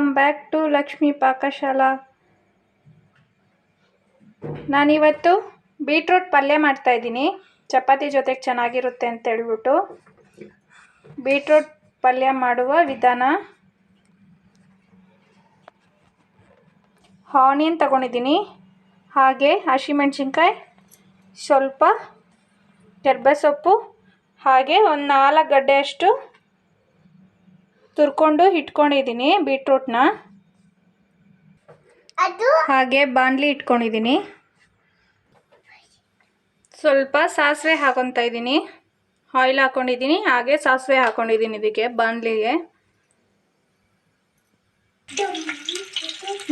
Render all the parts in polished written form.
Welcome back to Lakshmi Pakashala. ನಾನಿವತ್ತು beetroot ಪಲ್ಯ ಮಾಡ್ತಾಯಿದ್ದೀನಿ. ಚಪಾತಿ ಜೊತೆಗೆ ಚೆನ್ನಾಗಿರುತ್ತೆ ಅಂತ ಹೇಳ್ಬಿಟ್ಟು ಬೀಟ್ರೂಟ್ ಪಲ್ಯ ಮಾಡುವ ವಿಧಾನ. ಆನಿಯನ್ ತಗೊಂಡಿದ್ದೀನಿ, ಹಾಗೆ ಹಸಿಮೆಣಸಿನ್ಕಾಯಿ, ಸ್ವಲ್ಪ ಕರ್ಬೇವು ಸೊಪ್ಪು, ಹಾಗೆ ಒಂದು 4 ಗಡ್ಡೆಯಷ್ಟು ತುರ್ಕೊಂಡು ಇಟ್ಕೊಂಡಿದ್ದೀನಿ ಬೀಟ್ರೂಟ್ನ. ಹಾಗೆ ಬಾಣಲಿ ಇಟ್ಕೊಂಡಿದ್ದೀನಿ. ಸ್ವಲ್ಪ ಸಾಸಿವೆ ಹಾಕೊತಾ ಇದ್ದೀನಿ, ಆಯಿಲ್ ಹಾಕೊಂಡಿದ್ದೀನಿ, ಹಾಗೆ ಸಾಸಿವೆ ಹಾಕೊಂಡಿದ್ದೀನಿ ಇದಕ್ಕೆ ಬಾಣಲಿಗೆ.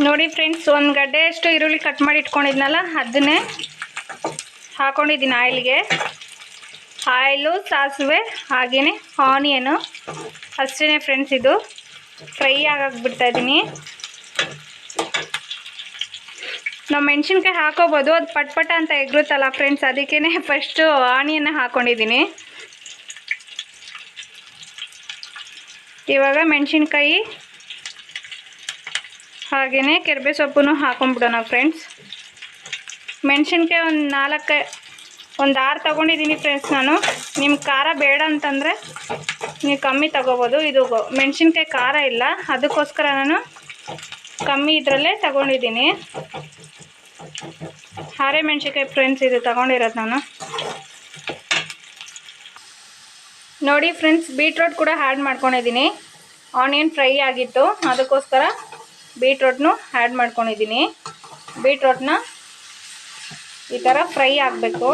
ನೋಡಿ ಫ್ರೆಂಡ್ಸ್, ಒಂದು ಗಡ್ಡೆಯಷ್ಟು ಈರುಳ್ಳಿ ಕಟ್ ಮಾಡಿ ಇಟ್ಕೊಂಡಿದ್ನಲ್ಲ ಅದನ್ನೇ ಹಾಕೊಂಡಿದ್ದೀನಿ ಆಯಿಲ್ಗೆ. ಆಯಿಲು, ಸಾಸಿವೆ, ಹಾಗೆಯೇ ಆನಿಯನು ಅಷ್ಟೇ ಫ್ರೆಂಡ್ಸ್. ಇದು ಫ್ರೈ ಆಗಕ್ಕೆ ಬಿಡ್ತಾಯಿದ್ದೀನಿ. ನಾವು ಮೆಣಸಿನ್ಕಾಯಿ ಹಾಕೋಬೋದು, ಅದು ಪಟ್ಪಟ ಅಂತ ಎಗ್ರುತ್ತಲ್ಲ ಫ್ರೆಂಡ್ಸ್, ಅದಕ್ಕೇ ಫಸ್ಟು ಆನಿಯನ್ನ ಹಾಕ್ಕೊಂಡಿದ್ದೀನಿ. ಇವಾಗ ಮೆಣಸಿನ್ಕಾಯಿ ಹಾಗೆಯೇ ಕರ್ಬೇವು ಸೊಪ್ಪು ಹಾಕೊಂಡ್ಬಿಡೋಣ ಫ್ರೆಂಡ್ಸ್. ಮೆಣಸಿನ್ಕಾಯಿ ಒಂದು 6 ತೊಗೊಂಡಿದ್ದೀನಿ ಫ್ರೆಂಡ್ಸ್ ನಾನು. ನಿಮ್ಗೆ ಖಾರ ಬೇಡ ಅಂತಂದರೆ ನೀವು ಕಮ್ಮಿ ತೊಗೋಬೋದು. ಇದು ಮೆಣಸಿನ್ಕಾಯಿ ಖಾರ ಇಲ್ಲ, ಅದಕ್ಕೋಸ್ಕರ ನಾನು ಕಮ್ಮಿ ಇದರಲ್ಲೇ ತಗೊಂಡಿದ್ದೀನಿ. ಹಾರೆ ಮೆಣಸಿನ್ಕಾಯಿ ಫ್ರೆಂಡ್ಸ್ ಇದು ತಗೊಂಡಿರೋದು ನಾನು. ನೋಡಿ ಫ್ರೆಂಡ್ಸ್, ಬೀಟ್ರೂಟ್ ಕೂಡ ಆ್ಯಡ್ ಮಾಡ್ಕೊಂಡಿದ್ದೀನಿ. ಆನಿಯನ್ ಫ್ರೈ ಆಗಿತ್ತು, ಅದಕ್ಕೋಸ್ಕರ ಬೀಟ್ರೂಟ್ನು ಆ್ಯಡ್ ಮಾಡ್ಕೊಂಡಿದ್ದೀನಿ. ಬೀಟ್ರೂಟ್ನ ಈ ಥರ ಫ್ರೈ ಆಗಬೇಕು.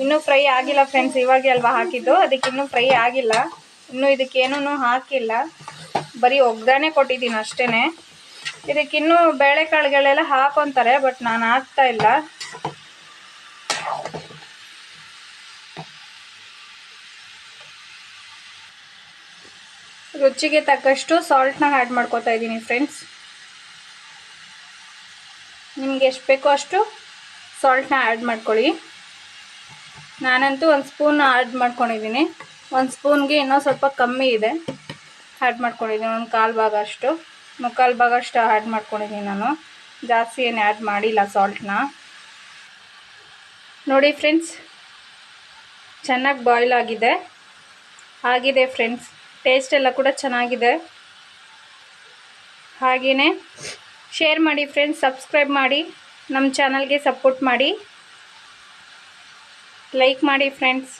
ಇನ್ನೂ ಫ್ರೈ ಆಗಿಲ್ಲ ಫ್ರೆಂಡ್ಸ್, ಇವಾಗೆ ಅಲ್ವಾ ಹಾಕಿದ್ದು, ಅದಕ್ಕೆ ಇನ್ನೂ ಫ್ರೈ ಆಗಿಲ್ಲ. ಇನ್ನೂ ಇದಕ್ಕೇನೂ ಹಾಕಿಲ್ಲ, ಬರೀ ಒಗ್ಗರಣೆ ಕೊಟ್ಟಿದ್ದೀನಿ ಅಷ್ಟೇ. ಇದಕ್ಕಿನ್ನೂ ಬೇಳೆಕಾಳುಗಳೆಲ್ಲ ಹಾಕೊತಾರೆ, ಬಟ್ ನಾನು ಹಾಕ್ತಾ ಇಲ್ಲ. ರುಚಿಗೆ ತಕ್ಕಷ್ಟು ಸಾಲ್ಟ್ನ ಆ್ಯಡ್ ಮಾಡ್ಕೊತಾ ಇದ್ದೀನಿ ಫ್ರೆಂಡ್ಸ್. ನಿಮ್ಗೆ ಎಷ್ಟು ಬೇಕೋ ಅಷ್ಟು ಸಾಲ್ಟ್ನ ಆ್ಯಡ್ ಮಾಡ್ಕೊಳ್ಳಿ. ನಾನಂತೂ 1 ಸ್ಪೂನ್ ಆ್ಯಡ್ ಮಾಡ್ಕೊಂಡಿದ್ದೀನಿ. 1 ಸ್ಪೂನ್ಗೆ ಇನ್ನೂ ಸ್ವಲ್ಪ ಕಮ್ಮಿ ಇದೆ, ಆ್ಯಡ್ ಮಾಡ್ಕೊಂಡಿದ್ದೀನಿ. ಒಂದು 1/4 ಭಾಗ ಅಷ್ಟು, 3/4 ಭಾಗ ಅಷ್ಟು ಆ್ಯಡ್ ಮಾಡ್ಕೊಂಡಿದ್ದೀನಿ ನಾನು. ಜಾಸ್ತಿ ಏನು ಆ್ಯಡ್ ಮಾಡಿಲ್ಲ ಸಾಲ್ಟ್ನ. ನೋಡಿ ಫ್ರೆಂಡ್ಸ್, ಚೆನ್ನಾಗಿ ಬಾಯ್ಲ್ ಆಗಿದೆ ಫ್ರೆಂಡ್ಸ್. ಟೇಸ್ಟ್ ಎಲ್ಲ ಕೂಡ ಚೆನ್ನಾಗಿದೆ. ಹಾಗೆಯೇ ಶೇರ್ ಮಾಡಿ ಫ್ರೆಂಡ್ಸ್, ಸಬ್ಸ್ಕ್ರೈಬ್ ಮಾಡಿ, ನಮ್ಮ ಚಾನಲ್ಗೆ ಸಪೋರ್ಟ್ ಮಾಡಿ, ಲೈಕ್ ಮಾಡಿ ಫ್ರೆಂಡ್ಸ್.